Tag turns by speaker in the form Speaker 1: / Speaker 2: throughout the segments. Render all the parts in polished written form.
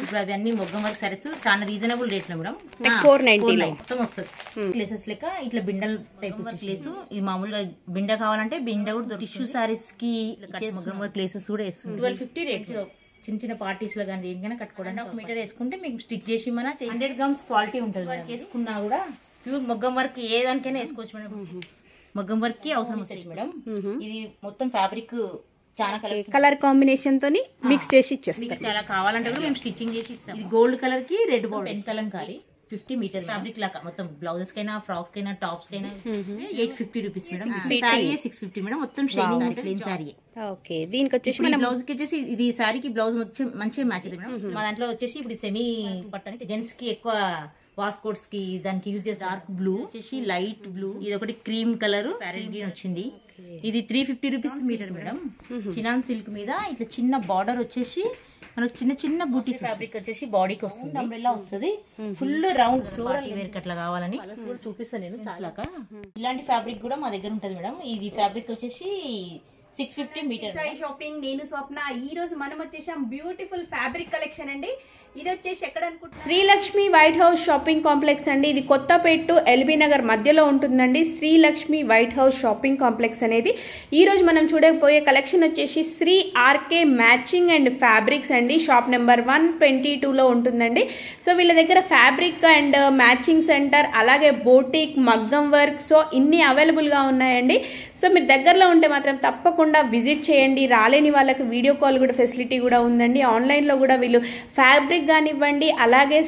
Speaker 1: ఇప్పుడు అవన్నీ మొగ్గం వర్క్ సారీస్ చాలా రీజనబుల్ రేట్ లో మేడం
Speaker 2: 490
Speaker 1: మొత్తం వస్తుంది ప్లేసెస్ లెక్క ఇట్లా బిండల్ టైప్ ప్లేస్ ఇది మామూలుగా బిండ కావాలంటే బిండ కూడా టిష్యూ సారీస్ కి మొగ్గం వర్క్ ప్లేసెస్ కూడా వేస్తుంది 1250 రేట్ చిన్న చిన్న పార్టీస్ లో కానీ దేనికైనా కట్టుకోవడానికి ఒక మీటర్ వేసుకుంటే మీకు స్టిచ్ చేసి మన 100 గ్రామ్స్ క్వాలిటీ ఉంటుంది వర్క్ వేసుకున్నా కూడా ప్యూర్ మొగ్గం వర్క్ ఏ దానికైనా వేసుకోవచ్చు మేడం మొగ్గం వర్క్ కి అవసరం వస్తుంది మేడం ఇది మొత్తం ఫ్యాబ్రిక్ చాలా
Speaker 2: కలర్ కాంబినేషన్ తోని మిక్స్ చేసి ఇచ్చేస్తాం
Speaker 1: చాలా కావాలంటే కూడా మేము స్టిచ్చింగ్ చేసి ఇస్తాం ఇది గోల్డ్ కలర్ కి red border pen Kalamkari 50 metre fabric లాగా మొత్తం బ్లౌజెస్ కైనా ఫ్రాక్స్ కైనా టాప్స్ కైనా 850 రూపీస్ మేడం సారీ 650 మేడం మొత్తం షైనింగ్ ప్లేన్ సారీ
Speaker 2: ఓకే దీనికి వచ్చేసి
Speaker 1: మన బ్లౌజ్ కి వచ్చేసి ఇది సారీకి బ్లౌజ్ మంచిగా మ్యాచ్ అవుతుంది మేడం మా దాంట్లో వచ్చేసి ఇప్పుడు సెమీ పట్టని జెంట్స్ కి ఎక్కువ వాస్ కోట్స్ కి దానికి యూజ్ చేసే డార్క్ బ్లూ వచ్చేసి లైట్ బ్లూ ఇది ఒకటి క్రీమ్ కలర్ ప్యారెట్ గ్రీన్ వచ్చింది ఇది 350 rupees metre madam chinon silk మీద ఇట్లా చిన్న బార్డర్ వచ్చేసి మనకు చిన్న చిన్న బూటీస్ ఫ్యాబ్రిక్ వచ్చేసి బాడీకి వస్తుంది అంబ్రెల్లా వస్తుంది ఫుల్ రౌండ్ ఫ్లోరల్ వేర్ అట్లా కావాలని చూపిస్తాను నేను చాలా ఇలాంటి ఫ్యాబ్రిక్ కూడా మా దగ్గర ఉంటుంది మేడం ఇది ఫ్యాబ్రిక్ వచ్చేసి 650 మీటర్
Speaker 2: షాపింగ్ నేను స్వప్న ఈ రోజు మనం వచ్చేసాం బ్యూటిఫుల్ ఫ్యాబ్రిక్ కలెక్షన్ అండి ఇది వచ్చేసి ఎక్కడ అనుకుంటున్నా Srilakshmi white house shopping complex అండి ఇది కొత్తపేట ఎల్బీ నగర్ మధ్యలో ఉంటుందండి Srilakshmi white house shopping complex అనేది ఈ రోజు మనం చూడకపోయే కలెక్షన్ వచ్చేసి Sri RK matching and fabrics అండి షాప్ నెంబర్ 122లో ఉంటుందండి సో వీళ్ళ దగ్గర ఫ్యాబ్రిక్ అండ్ మ్యాచింగ్ సెంటర్ అలాగే బోటిక్ మగ్గం వర్క్ సో ఇన్ని అవైలబుల్గా ఉన్నాయండి సో మీరు దగ్గరలో ఉంటే మాత్రం తప్పకుండా విజిట్ చేయండి రాలేని వాళ్ళకి వీడియో కాల్ కూడా ఫెసిలిటీ కూడా ఉందండి ఆన్లైన్లో కూడా వీళ్ళు ఫ్యాబ్రిక్ కానివ్వండి అలాగే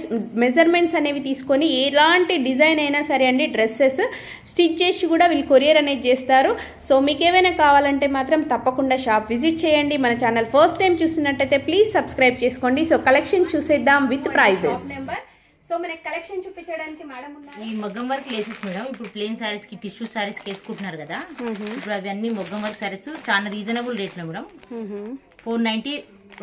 Speaker 2: మెజర్మెంట్స్ అనేవి తీసుకొని ఎలాంటి డిజైన్ అయినా సరే అండి డ్రెస్సెస్ స్టిచ్ చేసి కూడా వీళ్ళు కొరియర్ అనేది చేస్తారు సో మీకు ఏమైనా కావాలంటే మాత్రం తప్పకుండా షాప్ విజిట్ చేయండి మన ఛానల్ ఫస్ట్ టైం చూసినట్టయితే ప్లీజ్ సబ్స్క్రైబ్ చేసుకోండి సో కలెక్షన్ చూసేద్దాం విత్ ప్రైజెస్ సో మనకి కలెక్షన్ చూపించడానికి మేడం ఉన్నారు
Speaker 1: ఈ మొగ్గం వర్క్ లేసెస్ మేడం ఇప్పుడు ప్లేన్ సారీస్ కి టిష్యూ సారీస్ కి వేసుకుంటున్నారు కదా ఇప్పుడు అవన్నీ మొగ్గం వర్క్ సారీస్ చాలా రీజనబుల్ రేట్ లో మేడం 490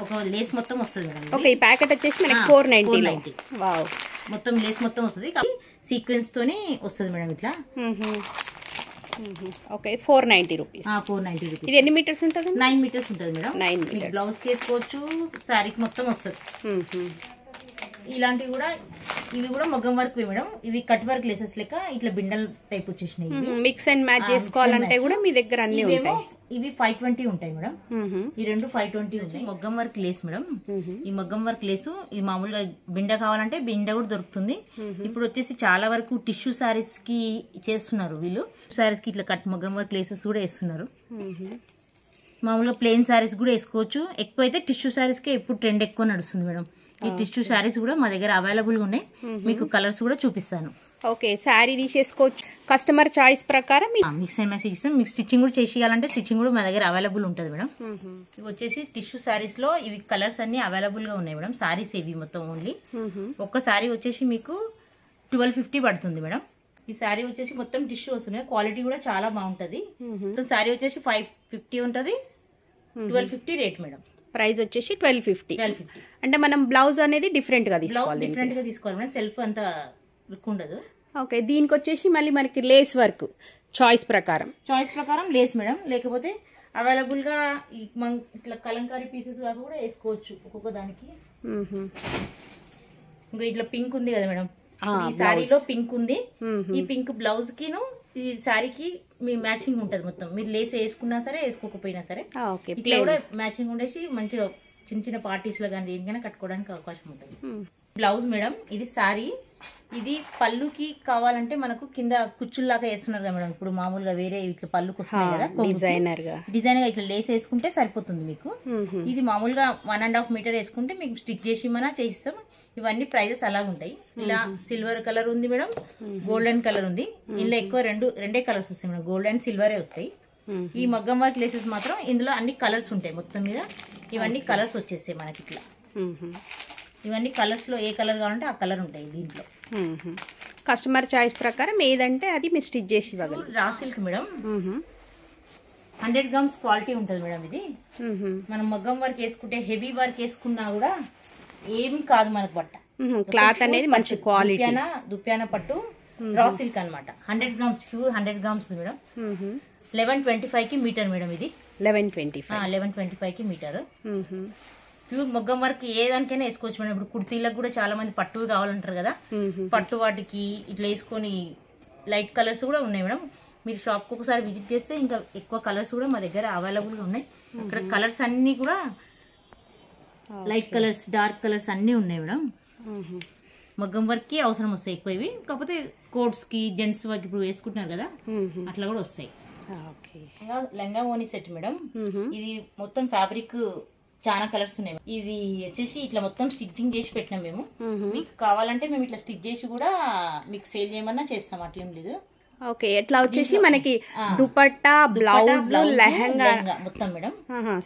Speaker 1: ఒక లేస్ మొత్తం వస్తుంది మేడం
Speaker 2: ఓకే ఈ ప్యాకెట్ వచ్చేసి మనకి 490 వావ్
Speaker 1: మొత్తం లేస్ మొత్తం వస్తుంది సీక్వెన్స్ తోని వస్తుంది మేడం ఇట్లా
Speaker 2: ఓకే 490 రూపీస్
Speaker 1: 490 రూపీస్
Speaker 2: ఇది ఎన్ని మీటర్స్ ఉంటుంది
Speaker 1: 9 మీటర్స్ ఉంటుంది మేడం
Speaker 2: 9 మీటర్స్
Speaker 1: బ్లౌజ్ కి వేసుకోవచ్చు సారీకి మొత్తం వస్తుంది ఇలాంటివి కూడా ఇవి కూడా మొగ్గం వర్క్ మేడం ఇవి కట్ వర్క్ లేసెస్ లెక్క ఇట్లా బిండల్ టైప్ వచ్చేసినాయి
Speaker 2: మిక్స్ అండ్ మ్యాచ్ చేసుకోవాలంటే కూడా మీ దగ్గర అన్ని ఉంటాయి
Speaker 1: ఇవి 520 ఉంటాయి మేడం ఈ రెండు 520 ఉంటాయి మొగ్గం వర్క్ లేస్ మేడం ఈ మొగ్గం వర్క్ లేసు ఇది మామూలుగా బిండ కావాలంటే బిండ కూడా దొరుకుతుంది ఇప్పుడు వచ్చేసి చాలా వరకు టిష్యూ సారీస్ కి చేస్తున్నారు వీళ్ళు సారీస్ కి ఇట్లా కట్ మొగ్గం వర్క్ లేసెస్ కూడా వేస్తున్నారు మామూలుగా ప్లెయిన్ సారీస్ కూడా వేసుకోవచ్చు ఎక్కువైతే టిష్యూ సారీస్ కి ఎప్పుడు ట్రెండ్ ఎక్కువ నడుస్తుంది మేడం ఈ టిష్యూ సారీస్ కూడా మా దగ్గర అవైలబుల్ గా ఉన్నాయి మీకు కలర్స్ కూడా చూపిస్తాను
Speaker 2: ఓకే సారీ తీసేసుకోవచ్చు కస్టమర్ చాయిస్ ప్రకారం
Speaker 1: మిక్స్ అండ్ మ్యాచ్ ఇస్తాం మీకు స్టిచ్చింగ్ కూడా చేసేయాలంటే స్టిచ్చింగ్ కూడా మా దగ్గర అవైలబుల్ ఉంటుంది మేడం ఇవి వచ్చేసి టిష్యూ సారీస్ లో ఇవి కలర్స్ అన్ని అవైలబుల్ గా ఉన్నాయి మేడం సారీస్ ఇవి మొత్తం ఓన్లీ ఒక్క సారీ వచ్చేసి మీకు 1250 పడుతుంది మేడం ఈ సారీ వచ్చేసి మొత్తం టిష్యూ వస్తుంది క్వాలిటీ కూడా చాలా బాగుంటది సారీ వచ్చేసి 550 ఉంటది 1250 రేట్ మేడం
Speaker 2: ప్రైస్ వచ్చేసి 1250 అంటే మనం బ్లౌజ్ అనేది డిఫరెంట్ గా తీసుకోవాలి
Speaker 1: మేడం సెల్ఫ్ అంత లుక్ ఉండదు
Speaker 2: ఓకే దీనికి వచ్చేసి మళ్ళీ మనకి లేస్ వర్క్ చాయిస్ ప్రకారం
Speaker 1: లేస్ మేడం లేకపోతే అవైలబుల్ గా ఇట్లా కలంకారీ పీసెస్ లాగా కూడా వేసుకోవచ్చు ఒక్కొక్క దానికి ఇంకా ఇట్లా పింక్ ఉంది కదా మేడం ఈ సారీలో పింక్ ఉంది ఈ పింక్ బ్లౌజ్ కిను ఈ సారీకి మీ మ్యాచింగ్ ఉంటది మొత్తం మీరు లేస్ వేసుకున్నా సరే వేసుకోకపోయినా సరే ఇట్లా కూడా మ్యాచింగ్ ఉండేసి మంచిగా చిన్న చిన్న పార్టీస్ లో కానీ దేనికైనా కట్టుకోవడానికి అవకాశం ఉంటుంది బ్లౌజ్ మేడం ఇది సారీ ఇది పళ్ళుకి కావాలంటే మనకు కింద కుచ్చుల్లాగా వేస్తున్నారు కదా మేడం ఇప్పుడు మామూలుగా వేరే ఇట్లా పళ్ళుకి వస్తున్నాయి కదా డిజైనర్ గా ఇట్లా లేస్ వేసుకుంటే సరిపోతుంది మీకు ఇది మామూలుగా 1.5 మీటర్ వేసుకుంటే మీకు స్టిచ్ చేసి మన చేయిస్తాం ఇవన్నీ ప్రైజెస్ అలాగ ఉంటాయి ఇలా సిల్వర్ కలర్ ఉంది మేడం గోల్డెన్ కలర్ ఉంది ఇందులో ఎక్కువ రెండే కలర్స్ వస్తాయి మేడం గోల్డ్ అండ్ సిల్వరే వస్తాయి ఈ మగ్గం వర్క్ లేసెస్ మాత్రం ఇందులో అన్ని కలర్స్ ఉంటాయి మొత్తం మీద ఇవన్నీ కలర్స్ వచ్చేస్తాయి మనకి ఇట్లా ఇవన్నీ కలర్స్ లో ఏ కలర్ కావాలంటే ఆ కలర్ ఉంటాయి దీంట్లో
Speaker 2: కస్టమర్ చాయిస్ ప్రకారం ఏదంటే అది మీరు స్టిచ్ చేసి ఇవ్వగలరు
Speaker 1: raw silk madam 100 grams quality ఉంటుంది మేడం ఇది మనం మగ్గం వర్క్ వేసుకుంటే హెవీ వర్క్ వేసుకున్నా కూడా ఏమి కాదు మనకు బట్ట
Speaker 2: క్లాత్ అనేది మంచి క్వాలిటీ
Speaker 1: దుప్యాన పట్టు రా సిల్క్ అనమాట 100 గ్రామ్స్ ప్యూర్ 100 గ్రామ్స్ మేడం 1125 కి మీటర్ మేడం ఇది
Speaker 2: 1125
Speaker 1: కి మీటర్ ప్యూర్ మొగ్గం వర్క్ ఏ దానికైనా వేసుకోవచ్చు మేడం. ఇప్పుడు కుర్తీలకు కూడా చాలా మంది పట్టువి కావాలంటారు కదా, పట్టు వాటికి ఇట్లా వేసుకొని లైట్ కలర్స్ కూడా ఉన్నాయి మేడం. మీరు షాప్కి ఒకసారి విజిట్ చేస్తే ఇంకా ఎక్కువ కలర్స్ కూడా మా దగ్గర అవైలబుల్గా ఉన్నాయి. ఇక్కడ కలర్స్ అన్నీ కూడా లైట్ కలర్స్, డార్క్ కలర్స్ అన్నీ ఉన్నాయి మేడం. మగ్గం వర్క్కి అవసరం వస్తాయి ఎక్కువ ఇవి. కాకపోతే కోట్స్కి, జెంట్స్ వర్క్ ఇప్పుడు వేసుకుంటున్నారు కదా అట్లా కూడా వస్తాయి. లంగా ఓని సెట్ మేడం. ఇది మొత్తం ఫ్యాబ్రిక్ చాలా కలర్స్ ఉన్నాయి. ఇది వచ్చేసి ఇట్లా మొత్తం స్టిచ్చింగ్ చేసి పెట్టినాం మేము. మీకు కావాలంటే మేము ఇట్లా స్టిచ్ చేసి కూడా మీకు సేల్ చేయమన్నా చేస్తాం, అట్లేం లేదు.
Speaker 2: ఓకే, ఎట్లా వచ్చేసి మనకి దుపట్టా, బ్లౌజ్, లెహంగా
Speaker 1: మొత్తం మేడం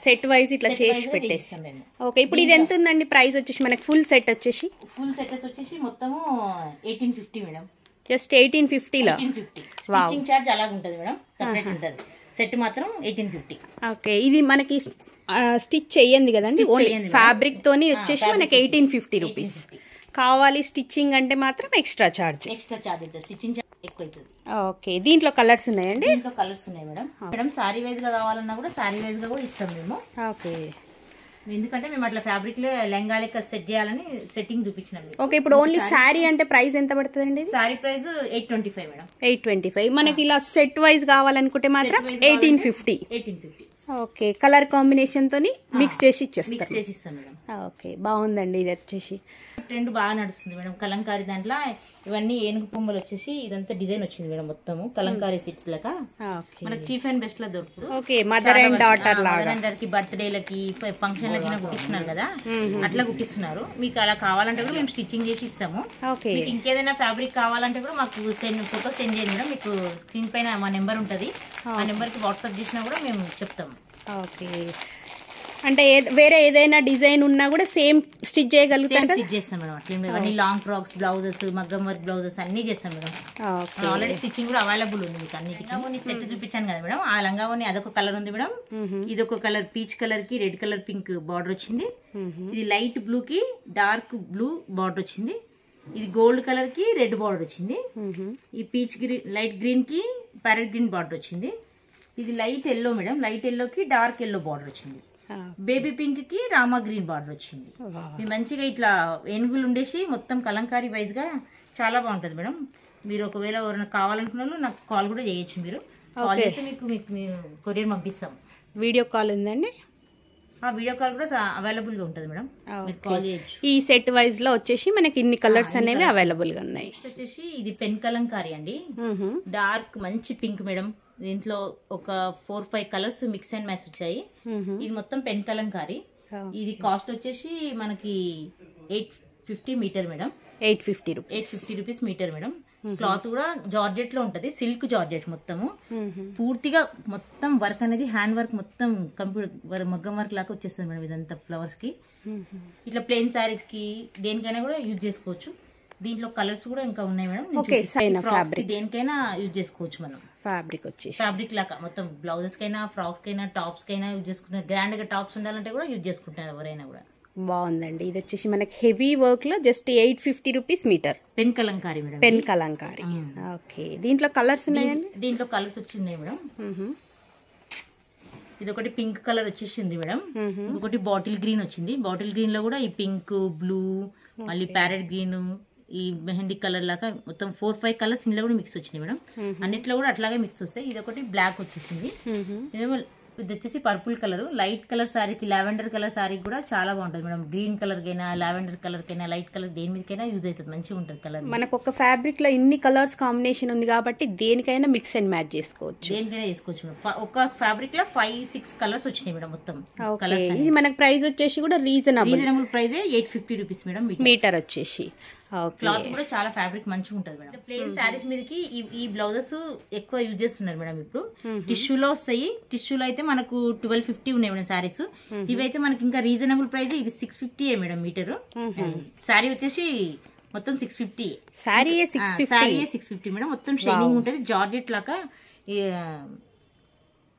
Speaker 2: సెట్ వైజ్ ఇట్లా చేసి పెట్టేస్తాం మేము. ఓకే, ఇప్పుడు ఇది ఎంత ఉందండి ప్రైస్ వచ్చేసి మనకి? ఫుల్ సెట్ వచ్చేసి
Speaker 1: మొత్తము 1850 మేడం.
Speaker 2: జస్ట్ 1850లో.
Speaker 1: స్టిచ్చింగ్ చార్జ్ అలాగే ఉంటుంది మేడం, సెపరేట్ ఉంటుంది. సెట్ మాత్రం 1850.
Speaker 2: ఓకే, ఇది మనకి స్టిచ్ చెయ్యండి కదండి, ఫ్యాబ్రిక్ తోని వచ్చేసి మనకి 1850 రూపీస్. కావాలి స్టిచ్చింగ్ అంటే మాత్రం ఎక్స్ట్రా చార్జ్
Speaker 1: అవుతుంది. స్టిచ్చింగ్ చార్జ్ ఎక్కువ అవుతుంది.
Speaker 2: ఓకే, దీంట్లో కలర్స్ ఉన్నాయండి?
Speaker 1: దీంట్లో కలర్స్ ఉన్నాయి మేడం. మేడం సారీ వైజ్ గా కావాలన్నా కూడా సారీ వైజ్ గా కూడా ఇస్తాం మేము.
Speaker 2: ఓకే,
Speaker 1: ఎందుకంటే మేము అట్లా ఫ్యాబ్రిక్ లో లెంగా లెక్క సెట్ చేయాలని సెట్టింగ్ చూపించినాం.
Speaker 2: ఓకే, ఇప్పుడు ఓన్లీ శారీ అంటే ప్రైస్ ఎంత పడుతుందండి?
Speaker 1: Sari price 825 madam.
Speaker 2: 825. మనకి ఇలా సెట్ వైజ్ కావాలనుకుంటే మాత్రం 1850. ఓకే, కలర్ కాంబినేషన్ తోని మిక్స్ చేసి ఇచ్చేస్తాం మేడం. ఓకే, బాగుందండి. ఇది వచ్చేసి
Speaker 1: ట్రెండ్ బాగా నడుస్తుంది మేడం. కలంకారీ దాంట్లో ఇవన్నీ ఏనుగు పొమ్మలు వచ్చేసి ఇదంతా డిజైన్ వచ్చింది మేడం. మొత్తము కలంకారీ సెట్స్ లెక్క మనకి చీఫ్ అండ్ బెస్ట్ లా దొరుకుతుంది.
Speaker 2: ఓకే, మదర్ అండ్ డాటర్
Speaker 1: కి బర్త్డేలకి ఫంక్షన్లకి కుట్టిస్తున్నారు కదా, అట్లా కుట్టిస్తున్నారు. మీకు అలా కావాలంటే కూడా మేము స్టిచ్చింగ్ చేసి ఇస్తాము. మీకు ఇంకేదైనా ఫ్యాబ్రిక్ కావాలంటే కూడా మాకు ఫోటో సెండ్ చేయండి మేడం. మీకు స్క్రీన్ పైన మా నెంబర్ ఉంటుంది, ఆ నెంబర్ కి వాట్సాప్ చేసినా కూడా మేము చెప్తాము.
Speaker 2: ఓకే, అంటే వేరే ఏదైనా డిజైన్ ఉన్నా కూడా సేమ్ స్టిచ్ చేయగలుగుతాం?
Speaker 1: స్టిచ్ చేస్తాం మేడం. అట్లా లాంగ్ ఫ్రాక్స్, బ్లౌజెస్, మగ్గం వర్క్ బ్లౌజెస్ అన్ని చేస్తాం మేడం. ఆల్రెడీ స్టిచ్చింగ్ కూడా అవైలబుల్ ఉంది మీకు అన్నిటికీ. లంగావోని సెట్ చూపించాను కదా మేడం, ఆ లంగావోని అదొక కలర్ ఉంది మేడం. ఇది ఒక కలర్ పీచ్ కలర్ కి రెడ్ కలర్ పింక్ బార్డర్ వచ్చింది. ఇది లైట్ బ్లూ కి డార్క్ బ్లూ బార్డర్ వచ్చింది. ఇది గోల్డ్ కలర్ కి రెడ్ బార్డర్ వచ్చింది. ఈ పీచ్ గ్రీన్, లైట్ గ్రీన్ కి ప్యారెట్ గ్రీన్ బార్డర్ వచ్చింది. ఇది light yellow madam, light yellow కి డార్క్ ఎల్లో బార్డర్ వచ్చింది. బేబీ పింక్ కి రామా గ్రీన్ బార్డర్ వచ్చింది. ఇది మంచిగా ఇట్లా ఏనుగులు ఉండేసి మొత్తం కలంకారీ వైజ్ గా చాలా బాగుంటది మేడం. మీరు ఒకవేళ ఎవరైనా కావాలనుకున్న నాకు కాల్ కూడా చేయొచ్చు. మీరు కాల్ చేస్తే మీకు కొరియర్ పంపిస్తాం.
Speaker 2: వీడియో కాల్ ఉందండి?
Speaker 1: వీడియో కాల్ కూడా అవైలబుల్ గా ఉంటుంది మేడం, మీరు కాల్ చేయొచ్చు.
Speaker 2: ఈ సెట్ వైజ్ లో వచ్చేసి మనకి ఇన్ని కలర్స్ అనేవి అవైలబుల్ గా ఉన్నాయి.
Speaker 1: నెక్స్ట్ వచ్చేసి ఇది పెన్ కలంకారీ అండి. డార్క్ మంచి పింక్ మేడం. దీంట్లో ఒక 4-5 కలర్స్ మిక్స్ అండ్ మ్యాచ్ వచ్చాయి. ఇది మొత్తం పెన్ కలంకారీ. ఇది కాస్ట్ వచ్చేసి మనకి 850 metre madam. 850 rupees metre madam. Cloth కూడా జార్జెట్ లో ఉంటది, సిల్క్ జార్జెట్ మొత్తము. పూర్తిగా మొత్తం వర్క్ అనేది హ్యాండ్ వర్క్, మొత్తం కంప్యూటర్ మగ్గం వర్క్ లాగా వచ్చేస్తుంది మేడం. ఇదంతా ఫ్లవర్స్ కి, ఇట్లా ప్లెయిన్ సారీస్ కి దేనికైనా కూడా యూజ్ చేసుకోవచ్చు. దీంట్లో కలర్స్ కూడా ఇంకా ఉన్నాయి మేడం. దేనికైనా యూజ్ చేసుకోవచ్చు మనం.
Speaker 2: ఫ్యాబ్రిక్ వచ్చేసి
Speaker 1: ఫ్యాబ్రిక్ లాగా మొత్తం బ్లౌజెస్ కైనా, ఫ్రాక్స్ కైనా, టాప్స్ కైనా యూజ్ చేసుకుంటారు. గ్రాండ్ గా టాప్స్ ఉండాలంటే కూడా యూజ్ చేసుకుంటారు ఎవరైనా కూడా.
Speaker 2: బాగుందండి. ఇది వచ్చేసి మనకి హెవీ వర్క్ లో just 850 rupees metre.
Speaker 1: Pen Kalamkari madam.
Speaker 2: Pen Kalamkari. Okay, దీంట్లో కలర్స్ ఉన్నాయండి?
Speaker 1: దీంట్లో కలర్స్ వచ్చింది మేడం. ఇది ఒకటి పింక్ కలర్ వచ్చేసి ఉంది మేడం. ఇంకొకటి బాటిల్ గ్రీన్ వచ్చింది. బాటిల్ గ్రీన్ లో కూడా ఈ పింక్, బ్లూ, మళ్ళీ ప్యారెట్ గ్రీన్, ఈ మెహందీ కలర్ లాగా మొత్తం 4-5 కలర్స్ ఇందులో కూడా మిక్స్ వచ్చినాయి మేడం. అన్నిట్లో కూడా అట్లాగే మిక్స్ వస్తాయి. ఇది ఒకటి బ్లాక్ వచ్చేసింది. ఇదేమో ఇది వచ్చేసి పర్పుల్ కలర్. లైట్ కలర్ సారీకి, లావెండర్ కలర్ సారీకి కూడా చాలా బాగుంటుంది మేడం. గ్రీన్ కలర్ కైనా, లావెండర్ కలర్ కైనా, లైట్ కలర్ దేని మీదకైనా యూజ్ అవుతుంది, మంచిగా ఉంటుంది కలర్.
Speaker 2: మనకు ఒక ఫ్యాబ్రిక్ లో ఇన్ని కలర్స్ కాంబినేషన్ ఉంది కాబట్టి దేనికైనా మిక్స్ అండ్ మ్యాచ్ చేసుకోవచ్చు.
Speaker 1: దేనికైనా చేసుకోవచ్చు మేడం. ఒక ఫ్యాబ్రిక్ లో 5-6 కలర్స్ వచ్చినాయి మేడం మొత్తం.
Speaker 2: ఇది మనకు ప్రైస్ వచ్చేసి కూడా reasonable
Speaker 1: price 850 rupees madam
Speaker 2: metre వచ్చేసి.
Speaker 1: క్లాత్ కూడా చాలా ఫ్యాబ్రిక్ మంచిగా ఉంటుంది మేడం. ప్లెయిన్ శారీస్ మీదకి ఈ బ్లౌజెస్ ఎక్కువ యూజ్ చేస్తున్నారు మేడం. ఇప్పుడు టిష్యూలో వస్తాయి. టిష్యూలో అయితే మనకు 1250 ఉన్నాయి మేడం శారీస్. ఇవైతే మనకి ఇంకా రీజనబుల్ ప్రైస్. ఇది 650 మేడం మీటర్. శారీ వచ్చేసి మొత్తం 650.
Speaker 2: శారీ
Speaker 1: 650 మేడం. మొత్తం షైనింగ్ ఉంటుంది, జార్జెట్ లాగా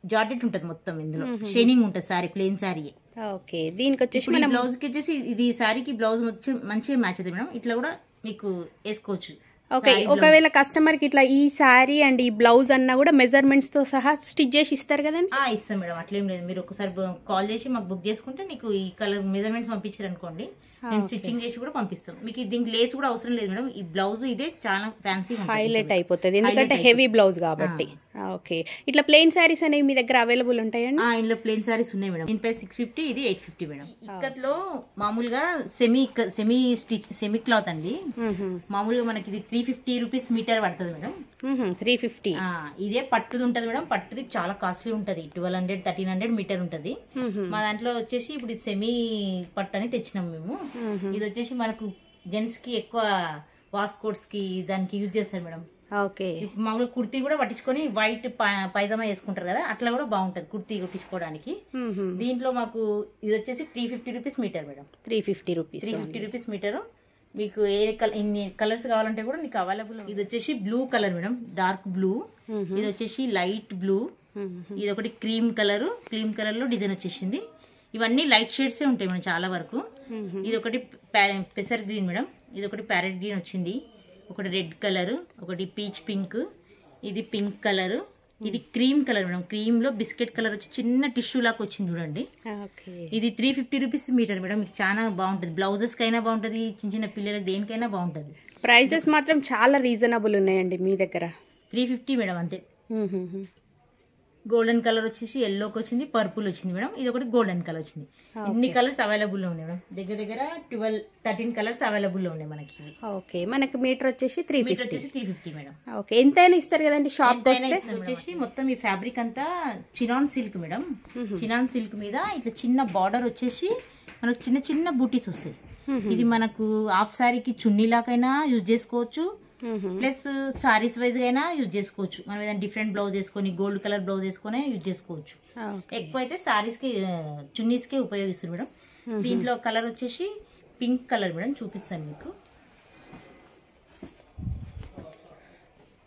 Speaker 1: జార్జెట్ ఉంటుంది మొత్తం. ఇందులో షైనింగ్ ఉంటుంది శారీ, ప్లెయిన్ శారీ.
Speaker 2: ఓకే, దీనికి వచ్చేసి
Speaker 1: బ్లౌజ్ కి వచ్చేసి ఇది శారీకి బ్లౌజ్ మంచిగా మ్యాచ్ అవుతుంది మేడం. ఇట్లా కూడా మీకు వేసుకోవచ్చు.
Speaker 2: ఓకే, ఒకవేళ కస్టమర్ కి ఇట్లా ఈ శారీ అండ్ ఈ బ్లౌజ్ అన్నా కూడా మెజర్మెంట్స్ తో సహా స్టిచ్ చేసి ఇస్తారు కదండి?
Speaker 1: ఇస్తాం మేడం, అట్లేం లేదు. మీరు ఒకసారి కాల్ చేసి మాకు బుక్ చేసుకుంటే నీకు ఈ కలర్ మెజర్మెంట్స్ పంపించారు అనుకోండి, నేను స్టిచ్చింగ్ చేసి కూడా పంపిస్తాం మీకు. దీనికి లేస్ కూడా అవసరం లేదు మేడం. ఈ బ్లౌజ్ ఇదే చాలా ఫ్యాన్సీ
Speaker 2: హైలైట్ అయిపోతుంది ఎందుకంటే హెవీ బ్లౌజ్ కాబట్టి. ఓకే, ఇట్లా ప్లెయిన్ శారీస్ అనేవి మీ దగ్గర అవైలబుల్ ఉంటాయండి?
Speaker 1: ఇందులో ప్లెయిన్ శారీస్ ఉన్నాయి మేడం. దీనిపై 650, ఇది 850 మేడం. ఇక్కత్లో మామూలుగా సెమీ క్లాత్ అండి. మామూలుగా మనకి ఇది 350 రూపీస్ మీటర్ పడుతుంది మేడం.
Speaker 2: 350.
Speaker 1: ఇదే పట్టుది ఉంటది మేడం. పట్టుది చాలా కాస్ట్లీ ఉంటది, 1200 1300 మీటర్ ఉంటది. మా దాంట్లో వచ్చేసి ఇప్పుడు సెమీ పట్టు అని తెచ్చినాం మేము. ఇది వచ్చేసి మనకు జెంట్స్ కి ఎక్కువ వాస్కోట్స్ కి దానికి యూజ్ చేస్తారు మేడం.
Speaker 2: ఓకే,
Speaker 1: మామూలుగా కుర్తీ కూడా పట్టించుకొని వైట్ పైజామా వేసుకుంటారు కదా, అట్లా కూడా బాగుంటది కుర్తీ కుట్టించుకోవడానికి. దీంట్లో మాకు ఇది వచ్చేసి 350 rupees metre madam. 350 rupees metre. మీకు ఇన్ని కలర్స్ కావాలంటే కూడా నీకు అవైలబుల్. ఇది వచ్చేసి blue colour madam, dark blue. ఇది వచ్చేసి లైట్ బ్లూ. ఇది ఒకటి క్రీమ్ కలర్ లో డిజైన్ వచ్చేసింది. ఇవన్నీ లైట్ షేడ్సే ఉంటాయి మేడం చాలా వరకు. ఇది ఒకటి పెసర్ గ్రీన్ మేడం. ఇది ఒకటి ప్యారెట్ గ్రీన్ వచ్చింది. ఒకటి రెడ్ కలర్, ఒకటి పీచ్ పింక్, ఇది పింక్ కలర్, ఇది క్రీమ్ కలర్ మేడం. క్రీమ్ లో బిస్కెట్ కలర్ వచ్చి చిన్న టిష్యూ లాగా వచ్చింది చూడండి. ఇది 350 రూపీస్ మీటర్ మేడం. మీకు చాలా బాగుంటది, బ్లౌజెస్ కైనా బాగుంటది, చిన్న చిన్న పిల్లలకి దేనికైనా బాగుంటది.
Speaker 2: ప్రైజెస్ మాత్రం చాలా రీజనబుల్ ఉన్నాయండి మీ దగ్గర.
Speaker 1: 350 మేడం అంతే. గోల్డెన్ కలర్ వచ్చేసి ఎల్లోకి వచ్చింది, పర్పుల్ వచ్చింది మేడం. ఇది ఒకటి గోల్డెన్ కలర్ వచ్చింది. ఇన్ని కలర్స్ అవైలబుల్ లో ఉన్నాయి మేడం. దగ్గర 12-13 కలర్స్ అవైలబుల్ లో ఉన్నాయి మనకి.
Speaker 2: ఓకే, మనకి మీటర్ వచ్చేసి
Speaker 1: 350 మేడం.
Speaker 2: ఓకే, ఎంతైనా ఇస్తారు కదండి షాప్
Speaker 1: వచ్చేసి. మొత్తం ఈ ఫ్యాబ్రిక్ అంతా chinon silk madam. Chinon silk మీద ఇట్లా చిన్న బార్డర్ వచ్చేసి మనకు చిన్న చిన్న బూటీస్ వస్తాయి. ఇది మనకు హాఫ్ సారీకి చున్నీలాకైనా యూజ్ చేసుకోవచ్చు, ప్లస్ సారీస్ వైజ్ అయినా యూజ్ చేసుకోవచ్చు. మనం ఏదైనా డిఫరెంట్ బ్లౌజ్ వేసుకొని గోల్డ్ కలర్ బ్లౌజ్ వేసుకొని యూజ్ చేసుకోవచ్చు. ఎక్కువ అయితే సారీస్ కి చున్నీస్ కే ఉపయోగిస్తారు మేడం. దీంట్లో కలర్ వచ్చేసి పింక్ కలర్ మేడం, చూపిస్తాను మీకు.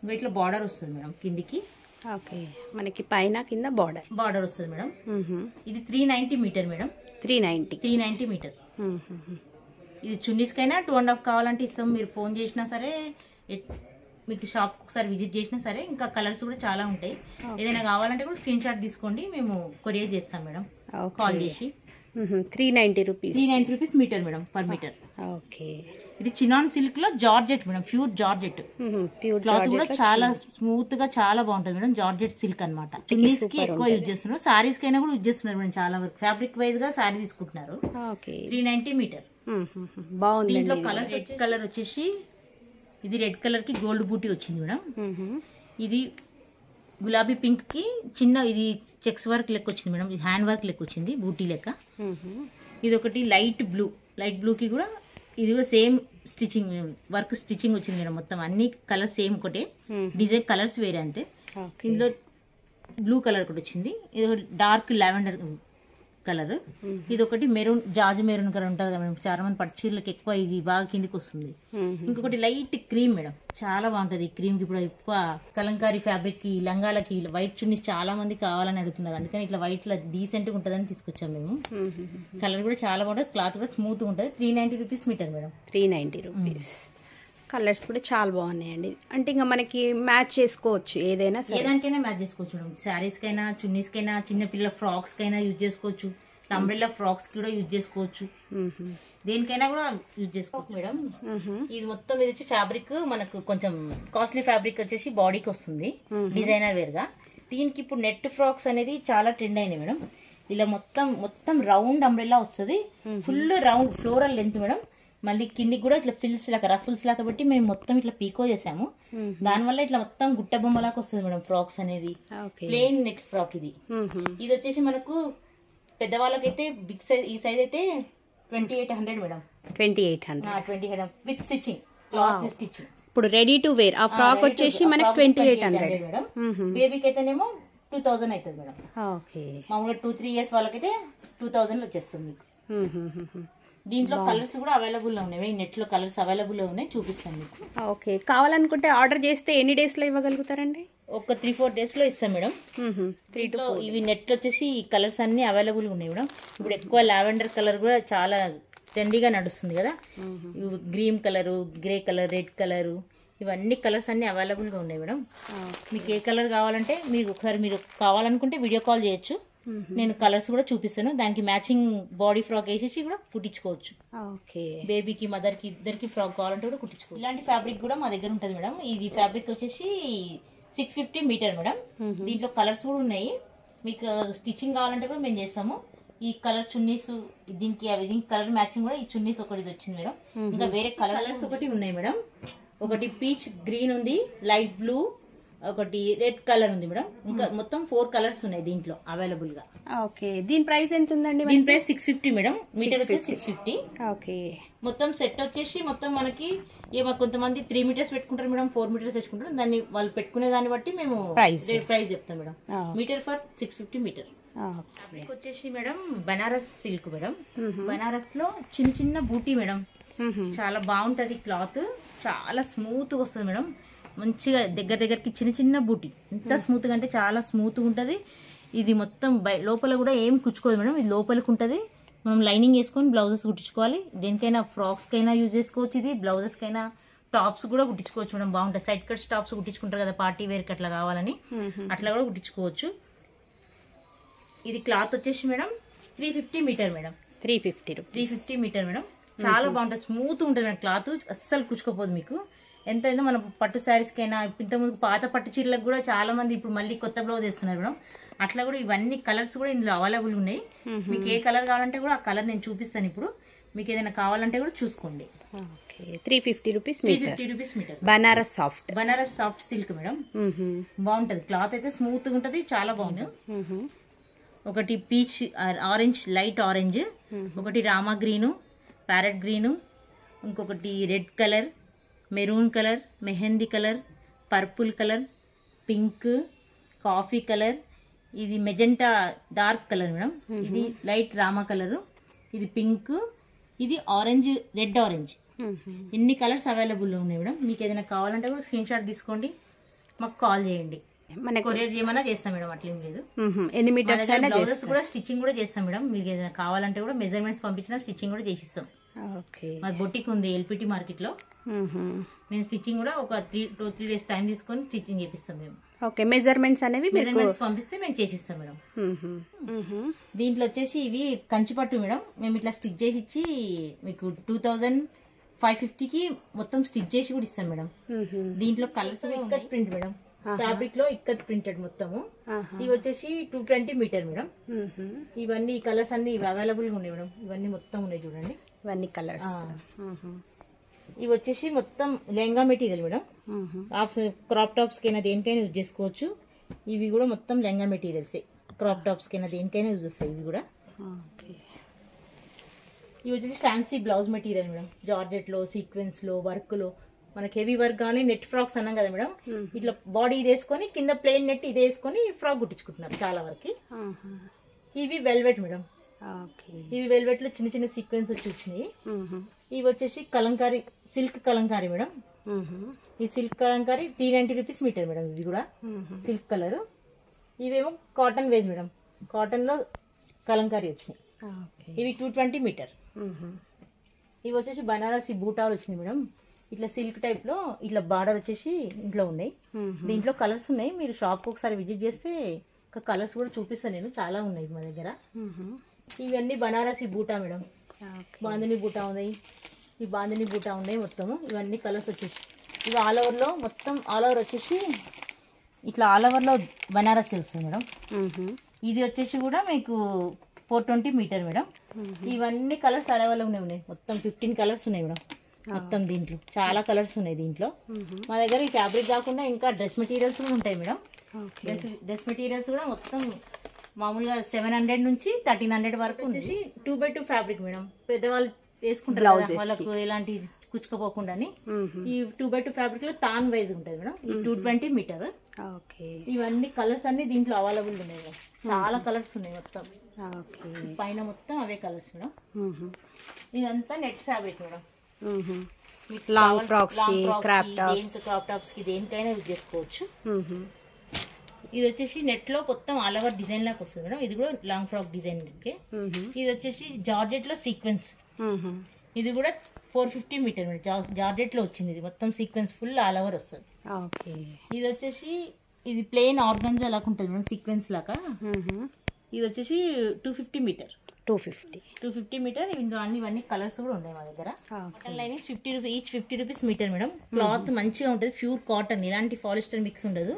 Speaker 1: వీటిలో బార్డర్ వస్తుంది మేడం కిందికి.
Speaker 2: ఓకే, మనకి పైన కింద బార్డర్
Speaker 1: వస్తుంది మేడం. ఇది 390 మీటర్ మేడం. 390 మీటర్. ఇది చున్నీస్ కైనా 2.5 కావాలంటే ఇస్తాం. మీరు ఫోన్ చేసినా సరే, మీకు షాప్ ఒకసారి విజిట్ చేసినా సరే. ఇంకా కలర్స్ కూడా చాలా ఉంటాయి. ఏదైనా కావాలంటే కూడా స్క్రీన్ షాట్ తీసుకోండి, మేము కొరియర్ చేస్తాం మేడం కాల్ చేసి.
Speaker 2: 390
Speaker 1: rupees metre madam, per metre.
Speaker 2: Okay,
Speaker 1: ఇది చినాన్ సిల్క్ లో georgette madam, pure georgette. Cloth కూడా చాలా స్మూత్ గా చాలా బాగుంటుంది మేడం. జార్జెట్ సిల్క్ అనమాట. చున్నీస్ కి ఎక్కువ యూజ్ చేస్తున్నారు, సారీస్ కైనా కూడా యూజ్ చేస్తున్నారు మేడం. చాలా వరకు ఫ్యాబ్రిక్ వైజ్ గా సారీ తీసుకుంటున్నారు. 390 మీటర్.
Speaker 2: బాగుంది.
Speaker 1: దీంట్లో కలర్ వచ్చేసి ఇది రెడ్ కలర్ కి గోల్డ్ బూటీ వచ్చింది మేడం. ఇది గులాబీ పింక్ కి చిన్న ఇది చెక్స్ వర్క్ లెక్క వచ్చింది మేడం. ఇది హ్యాండ్ వర్క్ లెక్క వచ్చింది, బూటీ లెక్క. ఇది ఒకటి లైట్ బ్లూ కి కూడా ఇది కూడా సేమ్ స్టిచ్చింగ్ వర్క్ స్టిచ్చింగ్ వచ్చింది మేడం. మొత్తం అన్ని కలర్స్ సేమ్ ఒకటే, డిజైన్ కలర్స్ వేరే అంతే. ఇందులో బ్లూ కలర్ ఒకటి వచ్చింది. ఇది ఒకటి డార్క్ లావెండర్ కలర్. ఇది ఒకటి మెరూన్, జాజ్ మెరూన్ కలర్ ఉంటుంది కదా మేడం. చాలా మంది పట్టు చీరలకు ఎక్కువ ఇది బాగా కిందికి వస్తుంది. ఇంకొకటి లైట్ క్రీమ్ మేడం, చాలా బాగుంటది. ఈ క్రీమ్ కి ఇప్పుడు ఎక్కువ కలంకారీ ఫ్యాబ్రిక్ కి లంగాలకి వైట్ చున్నీస్ చాలా మంది కావాలని అడుగుతున్నారు. అందుకని ఇట్లా వైట్ లా డీసెంట్ గా ఉంటదని తీసుకొచ్చాం మేము. కలర్ కూడా చాలా బాగుంటుంది, క్లాత్ కూడా స్మూత్ గా ఉంటుంది. 390 rupees metre madam.
Speaker 2: 390 rupees. Colours కూడా చాలా బాగున్నాయండి. అంటే ఇంకా మనకి మ్యాచ్ చేసుకోవచ్చు,
Speaker 1: ఏదానికైనా మ్యాచ్ చేసుకోవచ్చు మేడం. శారీస్ కైనా, చున్నీస్ కైనా, చిన్న పిల్లల ఫ్రాక్స్ కైనా యూజ్ చేసుకోవచ్చు. అంబ్రెల్లా ఫ్రాక్స్ కూడా యూజ్ చేసుకోవచ్చు. దేనికైనా కూడా యూజ్ చేసుకోవచ్చు మేడం. ఇది మొత్తం ఇది వచ్చి ఫ్యాబ్రిక్ మనకు కొంచెం కాస్ట్లీ ఫ్యాబ్రిక్ వచ్చేసి బాడీకి వస్తుంది డిజైనర్ వేర్ గా. దీనికి ఇప్పుడు నెట్ ఫ్రాక్స్ అనేది చాలా ట్రెండ్ అయినాయి మేడం. ఇలా మొత్తం రౌండ్ అంబ్రెల్లా వస్తుంది, full round floral length madam. మళ్ళీ కిందికి కూడా ఇట్లా ఫిల్స్ లాగా రఫుల్స్ లాగా బట్టి మేము మొత్తం ఇట్లా పీకో చేసాము. దానివల్ల ఇట్లా మొత్తం గుట్ట బొమ్మ లాగా వస్తుంది మేడం ఫ్రాక్స్ అనేది. ప్లెయిన్ నెట్ ఫ్రాక్ ఇది. ఇది వచ్చేసి మనకు పెద్దవాళ్ళకైతే బిగ్ సైజ్, ఈ సైజ్ అయితే 2800 madam. 2800 with stitching, cloth with stitching.
Speaker 2: ఇప్పుడు రెడీ టు వేర్ ఆ ఫ్రాక్ వచ్చేసి మనకి 2800
Speaker 1: మేడం. బేబీకి అయితేనేమో 2000 అవుతుంది మేడం. మామూలుగా 2-3 ఇయర్స్ వాళ్ళకైతే 2000 వచ్చేస్తుంది మీకు. దీంట్లో కలర్స్ కూడా అవైలబుల్ ఉన్నాయి, నెట్ లో కలర్స్ అవైలబుల్ ఉన్నాయి, చూపిస్తాను మీకు.
Speaker 2: ఓకే, కావాలనుకుంటే ఆర్డర్ చేస్తే ఎన్ని డేస్ లో ఇవ్వగలుగుతారండి?
Speaker 1: ఒక 3-4 డేస్ లో ఇస్తాం మేడం. 3 to 4. ఇవి నెట్ లో వచ్చేసి ఈ కలర్స్ అన్ని అవైలబుల్ ఉన్నాయి మేడం. ఇప్పుడు ఎక్కువ లావెండర్ కలర్ కూడా చాలా ట్రెండీగా నడుస్తుంది కదా. Green colour, grey colour, red colour, ఇవన్నీ కలర్స్ అన్ని అవైలబుల్ గా ఉన్నాయి మేడం. మీకు ఏ కలర్ కావాలంటే మీరు ఒకసారి మీరు కావాలనుకుంటే వీడియో కాల్ చేయొచ్చు. నేను కలర్స్ కూడా చూపిస్తాను. దానికి మ్యాచింగ్ బాడీ ఫ్రాక్ వేసేసి కూడా కుట్టించుకోవచ్చు. బేబీకి మదర్ కి ఇద్దరికి ఫ్రాక్ కావాలంటే కూడా కుట్టించుకోవచ్చు. ఇలాంటి ఫ్యాబ్రిక్ కూడా మా దగ్గర ఉంటుంది మేడం. ఇది ఫ్యాబ్రిక్ వచ్చేసి 650 మీటర్ మేడం. దీంట్లో కలర్స్ కూడా ఉన్నాయి. మీకు స్టిచ్చింగ్ కావాలంటే కూడా మేము చేస్తాము. ఈ కలర్ చున్నీస్ దీనికి కలర్ మ్యాచింగ్ కూడా ఈ చున్నీస్ ఒకటి వచ్చింది మేడం. ఇంకా వేరే కలర్స్ ఒకటి ఉన్నాయి మేడం. ఒకటి పీచ్ గ్రీన్ ఉంది, లైట్ బ్లూ, ఒకటి రెడ్ కలర్ ఉంది మేడం. ఇంకా మొత్తం 4 కలర్స్ ఉన్నాయి దీంట్లో అవైలబుల్ గా.
Speaker 2: ఓకే, దీని ప్రైస్ ఎంత ఉందండి?
Speaker 1: దీని ప్రైస్ 650 మేడం. మీటర్ వచ్చేసి 650.
Speaker 2: ఓకే,
Speaker 1: మొత్తం సెట్ వచ్చేసి మొత్తం మనకి కొంతమంది 3 మీటర్స్ పెట్టుకుంటారు మేడం, 4 మీటర్స్ పెట్టుకుంటారు. దాన్ని వాళ్ళు పెట్టుకునే దాన్ని బట్టి మేము ప్రైస్ చెప్తాం మేడం. Metre for 650 metre. వచ్చేసి మేడం బనారస్ సిల్క్ మేడం. బనారస్ లో చిన్న చిన్న బూటీ మేడం. చాలా బాగుంటది క్లాత్, చాలా స్మూత్ గా వస్తుంది మేడం. మంచిగా దగ్గరికి చిన్న చిన్న బూటీ, ఎంత స్మూత్ గా అంటే చాలా స్మూత్ గా ఉంటది. ఇది మొత్తం లోపల కూడా ఏం కుచ్చుకోదు మేడం. ఇది లోపలికి ఉంటది. మనం లైనింగ్ వేసుకొని బ్లౌజెస్ కుట్టించుకోవాలి. దేనికైనా ఫ్రాక్స్ కైనా యూజ్ చేసుకోవచ్చు. ఇది బ్లౌజెస్ కైనా టాప్స్ కూడా కుట్టించుకోవచ్చు మేడం. బాగుంటాయి. సైడ్ కట్స్ టాప్స్ కుట్టించుకుంటారు కదా పార్టీ వేర్ కి అట్లా కావాలని, అట్లా కూడా కుట్టించుకోవచ్చు. ఇది క్లాత్ వచ్చేసి madam 350 metre madam. 350 metre madam. చాలా బాగుంటుంది, స్మూత్ ఉంటుంది మేడం. క్లాత్ అస్సలు కుచ్చుకోపోదు మీకు. ఎంతైనా మన పట్టు శారీస్ కైనా, ఇంతకుముందు పాత పట్టు చీరలకు కూడా చాలా మంది ఇప్పుడు మళ్ళీ కొత్త బ్లౌజ్ వేస్తున్నారు మేడం. అట్లా కూడా ఇవన్నీ కలర్స్ కూడా ఇందులో అవైలబుల్ ఉన్నాయి. మీకు ఏ కలర్ కావాలంటే కూడా ఆ కలర్ నేను చూపిస్తాను ఇప్పుడు. మీకు ఏదైనా కావాలంటే కూడా చూసుకోండి.
Speaker 2: 350 rupees
Speaker 1: metre.
Speaker 2: Banaras
Speaker 1: soft silk madam. బాగుంటది. క్లాత్ అయితే స్మూత్ గా ఉంటది, చాలా బాగుంది. ఒకటి పీచ్ ఆరెంజ్, లైట్ ఆరెంజ్, ఒకటి రామా గ్రీను, ప్యారెట్ గ్రీను, ఇంకొకటి red colour, maroon colour, mehndi colour, purple colour, pink, coffee colour, ఇది మెజెంటా డార్క్ కలర్ మేడం. ఇది లైట్ రామా కలరు, ఇది పింక్, ఇది ఆరెంజ్, రెడ్ ఆరెంజ్. ఇన్ని కలర్స్ అవైలబుల్ ఉన్నాయి మేడం. మీకు ఏదైనా కావాలంటే కూడా స్క్రీన్ షాట్ తీసుకోండి, మాకు కాల్ చేయండి. కొరియర్ చేయమన్నా చేస్తాం మేడం, అట్లేం లేదు.
Speaker 2: ఎన్ని మీటర్స్
Speaker 1: బ్లౌజెస్ కూడా స్టిచ్చింగ్ కూడా చేస్తాం మేడం. మీకు ఏదైనా కావాలంటే కూడా మెజర్మెంట్స్ పంపించినా స్టిచ్చింగ్ కూడా చేసిస్తాం. మాది బొటిక్ ఉంది ఎల్పిటి మార్కెట్ లో. నేను స్టిచ్చింగ్ కూడా ఒక 2-3 డేస్ టైం తీసుకొని స్టిచ్చింగ్ చేపిస్తాం మేము.
Speaker 2: ఓకే, మెజర్మెంట్స్ అనేవి
Speaker 1: పంపిస్తే మేము చేసిస్తాం మేడం. దీంట్లో వచ్చేసి ఇవి కంచిపట్టు మేడం. మేము ఇట్లా స్టిచ్ చేసి ఇచ్చి మీకు 2550కి మొత్తం స్టిచ్ చేసి కూడా ఇస్తాం మేడం. దీంట్లో colours ikat print madam. Fabric లో ఇక్కత్ ప్రింటెడ్ మొత్తము. ఇవి వచ్చేసి 220 మీటర్ మేడం. ఇవన్నీ కలర్స్ అన్ని అవైలబుల్ గా ఉన్నాయి మేడం. ఇవన్నీ మొత్తం ఉన్నాయి చూడండి, ఇవన్నీ కలర్స్. ఇవి వచ్చేసి మొత్తం lehenga material madam. Crop tops కైనా దేనికైనా యూజ్ చేసుకోవచ్చు. ఇవి కూడా మొత్తం లెహంగా మెటీరియల్స్. క్రాప్ టాప్స్ కైనా దేనికైనా యూజ్ వస్తాయి ఇవి కూడా. ఇవి వచ్చేసి fancy blouse material madam. Georgette లో, సీక్వెన్స్ లో, వర్క్ లో, మనకి హెవీ వర్క్ కానీ నెట్ ఫ్రాక్స్ అన్నాం కదా మేడం. ఇట్లా బాడీ ఇది వేసుకొని కింద ప్లెయిన్ నెట్ ఇది వేసుకొని ఫ్రాక్ కుట్టించుకుంటున్నారు చాలా వరకు. ఇవి వెల్వెట్ మేడం. ఇవి వెల్వెట్ లో చిన్న చిన్న సీక్వెన్స్ వచ్చి వచ్చినాయి. ఇవి వచ్చేసి కలంకారీ, సిల్క్ కలంకారీ మేడం. ఈ silk Kalamkari 390 rupees metre madam. ఇవి కూడా సిల్క్ కలర్. ఇవేమో కాటన్ వేజ్ మేడం. కాటన్ లో కలంకారీ వచ్చినాయి. ఇవి 220 మీటర్. ఇవి వచ్చేసి బనారసి బూటాలు వచ్చినాయి మేడం. ఇట్లా సిల్క్ టైప్ లో ఇట్లా బార్డర్ వచ్చేసి ఇంట్లో ఉన్నాయి. దీంట్లో కలర్స్ ఉన్నాయి. మీరు షాప్ ఒకసారి విజిట్ చేస్తే కలర్స్ కూడా చూపిస్తాను నేను. చాలా ఉన్నాయి మా దగ్గర. ఇవన్నీ బనారసి బూటా మేడం. బాందిని బూటా ఉన్నాయి, ఈ బాందిని బూటా ఉన్నాయి మొత్తము. ఇవన్నీ కలర్స్ వచ్చేసి ఇవి ఆల్ ఓవర్ లో మొత్తం ఆల్ ఓవర్ వచ్చేసి ఇట్లా ఆల్ ఓవర్ లో బనారసి వస్తుంది మేడం. ఇది వచ్చేసి కూడా మీకు 420 మీటర్ మేడం. ఇవన్నీ కలర్స్ అవైలబుల్ ఉన్నాయి. మొత్తం 15 కలర్స్ ఉన్నాయి మేడం. మొత్తం దీంట్లో చాలా కలర్స్ ఉన్నాయి. దీంట్లో మా దగ్గర ఈ ఫ్యాబ్రిక్ కాకుండా ఇంకా డ్రెస్ మెటీరియల్స్ కూడా ఉంటాయి మేడం. డ్రెస్ మెటీరియల్స్ కూడా మొత్తం మామూలుగా 700 నుంచి 1300 వరకు వచ్చేసి 2x2 ఫ్యాబ్రిక్ మేడం. పెద్దవాళ్ళు వేసుకుంటారు వాళ్ళకు ఎలాంటి కుచ్చుకోపోకుండా. ఈ 2x2 ఫ్యాబ్రిక్ లో తాన్ వైజ్ ఉంటుంది మేడం. ఈ 220 మీటర్. ఇవన్నీ కలర్స్ అన్ని దీంట్లో అవైలబుల్ ఉన్నాయి మేడం. చాలా కలర్స్ ఉన్నాయి మొత్తం. పైన మొత్తం అవే కలర్స్ మేడం. ఇదంతా net fabric madam.
Speaker 2: Long frocks కి, క్రాప్
Speaker 1: టాప్స్ కి దేనికైనా యూజ్ చేసుకోవచ్చు. ఇది వచ్చేసి నెట్ లో మొత్తం ఆల్ ఓవర్ డిజైన్ లాగా వస్తుంది మేడం. ఇది కూడా లాంగ్ ఫ్రాక్ డిజైన్. ఇది వచ్చేసి జార్జెట్ లో సీక్వెన్స్. ఇది కూడా 450 మీటర్ జార్జెట్ లో వచ్చింది. ఇది మొత్తం సీక్వెన్స్ ఫుల్ ఆల్ ఓవర్ వస్తుంది.
Speaker 2: ఓకే.
Speaker 1: ఇది వచ్చేసి ఇది ప్లెయిన్ ఆర్గన్జా లాగా ఉంటుంది మేడం, సీక్వెన్స్ లాగా. ఇది వచ్చేసి 250 మీటర్. 250 మీటర్. ఇందులో ఇవన్నీ కలర్స్ కూడా ఉన్నాయి మా దగ్గర. Cotton lining 50 rupees each, 50 rupees metre madam. Cloth మంచిగా ఉంటుంది, ప్యూర్ కాటన్, ఇలాంటి పాలిస్టర్ మిక్స్ ఉండదు.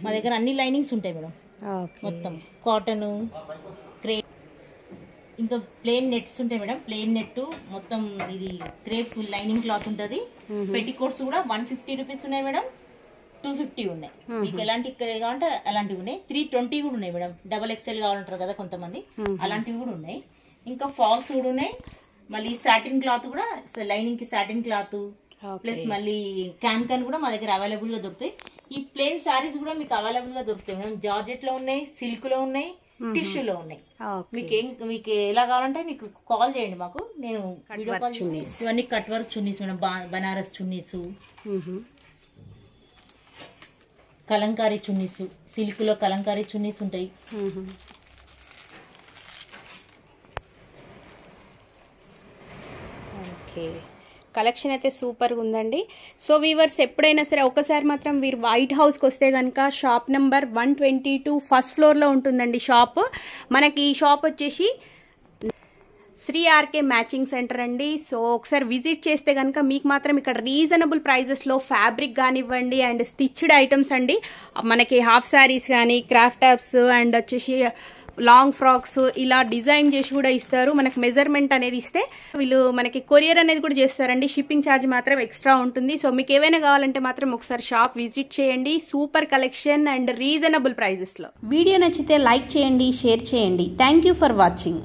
Speaker 1: మా దగ్గర అన్ని లైనింగ్స్ ఉంటాయి మేడం, మొత్తం కాటన్, క్రేప్, ఇంకా ప్లెయిన్ నెట్స్ ఉంటాయి మేడం. ప్లెయిన్ నెట్ మొత్తం ఇది క్రేప్ లైనింగ్ క్లాత్ ఉంటుంది. పెట్టికోట్స్ కూడా 150 రూపీస్ ఉన్నాయి మేడం, 250 ఉన్నాయి. మీకు ఎలాంటి కావాలంటే అలాంటివి ఉన్నాయి. 320 కూడా ఉన్నాయి మేడం. XXL కావాలంటారు కదా కొంతమంది, అలాంటివి కూడా ఉన్నాయి. ఇంకా ఫాల్స్ కూడా ఉన్నాయి. మళ్ళీ సాటిన్ క్లాత్ కూడా, లైనింగ్ కి సాటిన్ క్లాత్ ప్లస్ మళ్ళీ క్యాన్ కూడా మా దగ్గర అవైలబుల్ గా దొరుకుతాయి. ఈ ప్లెయిన్ సారీస్ కూడా మీకు అవైలబుల్ గా దొరుకుతాయి మేడం. జార్జెట్ లో ఉన్నాయి, సిల్క్ లో ఉన్నాయి, టిష్యూలో ఉన్నాయి. మీకు ఎలా కావాలంటే మీకు కాల్ చేయండి మాకు, నేను వీడియో కాల్. ఇవన్నీ cut work chunnis madam, Banaras chunnis, Kalamkari chunnis, silk లో కలంకారీ చున్నీస్ ఉంటాయి.
Speaker 2: ఓకే, కలెక్షన్ అయితే సూపర్గా ఉందండి. సో వీవర్స్ ఎప్పుడైనా సరే ఒకసారి మాత్రం వీరు వైట్ హౌస్కి వస్తే కనుక షాప్ నెంబర్ 122 ఫస్ట్ ఫ్లోర్లో ఉంటుందండి షాప్. మనకి ఈ షాప్ వచ్చేసి శ్రీ ఆర్కే మ్యాచింగ్ సెంటర్ అండి. సో ఒకసారి విజిట్ చేస్తే కనుక మీకు మాత్రం ఇక్కడ రీజనబుల్ ప్రైజెస్లో ఫ్యాబ్రిక్ కానివ్వండి అండ్ స్టిచ్డ్ ఐటమ్స్ అండి, మనకి హాఫ్ శారీస్ కానీ, క్రాఫ్ట్ టాప్స్ అండ్ వచ్చేసి లాంగ్ ఫ్రాక్స్ ఇలా డిజైన్ చేసి కూడా ఇస్తారు. మనకి మెజర్మెంట్ అనేది ఇస్తే వీళ్ళు మనకి కొరియర్ అనేది కూడా చేస్తారండి. షిప్పింగ్ ఛార్జ్ మాత్రం ఎక్స్ట్రా ఉంటుంది. సో మీకు ఏవైనా కావాలంటే మాత్రం ఒకసారి షాప్ విజిట్ చేయండి. సూపర్ కలెక్షన్ అండ్ రీజనబుల్ ప్రైజెస్లో. వీడియో నచ్చితే లైక్ చేయండి, షేర్ చేయండి. Thank you for watching.